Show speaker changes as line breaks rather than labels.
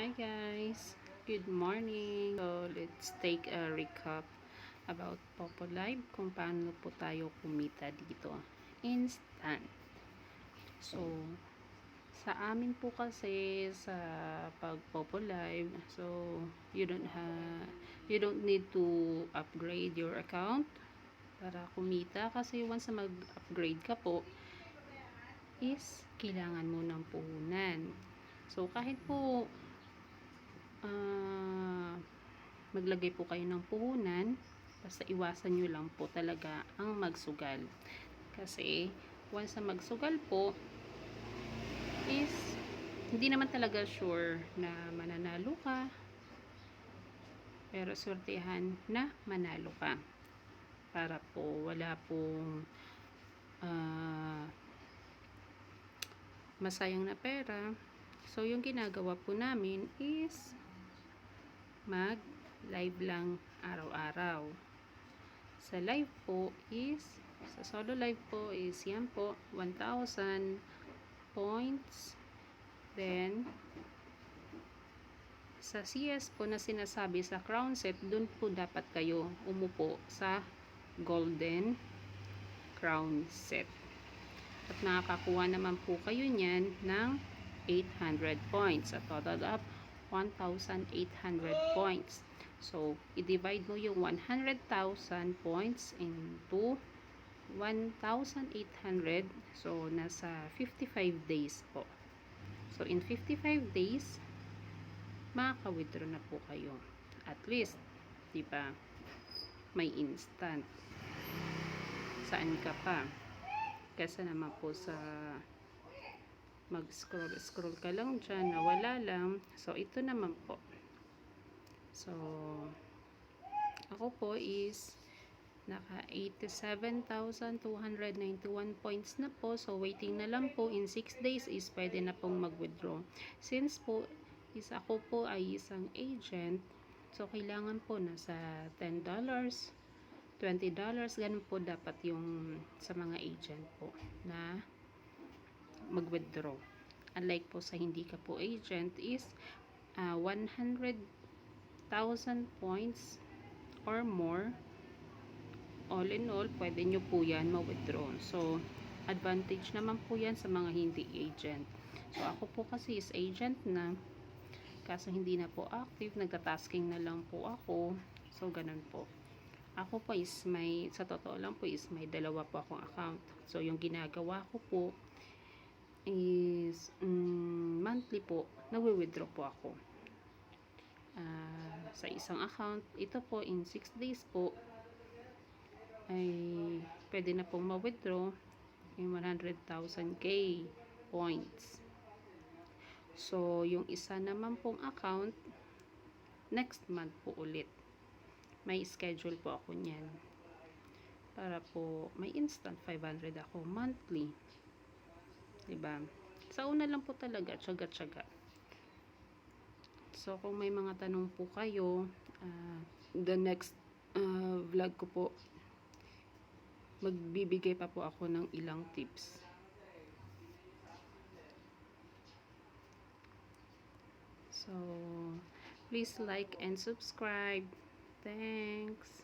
Hi guys, good morning. So let's take a recap about Popo Live kung paano po tayo kumita dito. Instant. So sa amin po kasi sa pag Popo Live, so you don't need to upgrade your account para kumita kasi once na mag-upgrade ka po is kailangan mo ng puhunan. So kahit po maglagay po kayo ng puhunan, basta iwasan nyo lang po talaga ang magsugal. Kasi once na magsugal po is hindi naman talaga sure na mananalo ka, pero swertihan na manalo ka para po wala pong masayang na pera. So yung ginagawa po namin is mag-live lang araw-araw. Sa live po is, sa solo live po is yan po, 1,000 points. Then, sa CS po na sinasabi sa crown set, dun po dapat kayo umupo sa golden crown set. At nakakakuha naman po kayo niyan ng 800 points. A total of 1,800 points. So, i-divide mo yung 100,000 points into 1,800. So, nasa 55 days po. So, in 55 days, makaka-withdraw na po kayo. At least, di ba, may instant. Saan ka pa? Kasi naman po sa mag-scroll ka lang dyan, nawala lang. So, ito naman po. So, ako po is naka 87,291 points na po. So, waiting na lang po. In 6 days is pwede na pong mag-withdraw. Since po, ako po ay isang agent, so, kailangan po nasa $10, $20, ganun po dapat yung sa mga agent po na mag-withdraw. Unlike po sa hindi ka po agent is 100,000 points or more. All in all, pwede nyo po yan ma-withdraw. So, advantage naman po yan sa mga hindi agent. So, ako po kasi is agent na. Kaso hindi na po active. Nagtatasking na lang po ako. So, ganun po. Ako po is sa totoo lang po is may dalawa po akong account. So, yung ginagawa ko po is monthly po, nagwi-withdraw po ako sa isang account. Ito po in 6 days po ay pwede na pong ma-withdraw yung 100,000k points. So yung isa naman pong account next month po ulit may schedule po ako niyan para po may instant 500 ako monthly. Diba? Sa una lang po talaga, tsaga-tsaga. So, kung may mga tanong po kayo, the next vlog ko po, magbibigay pa po ako ng ilang tips. So, please like and subscribe. Thanks.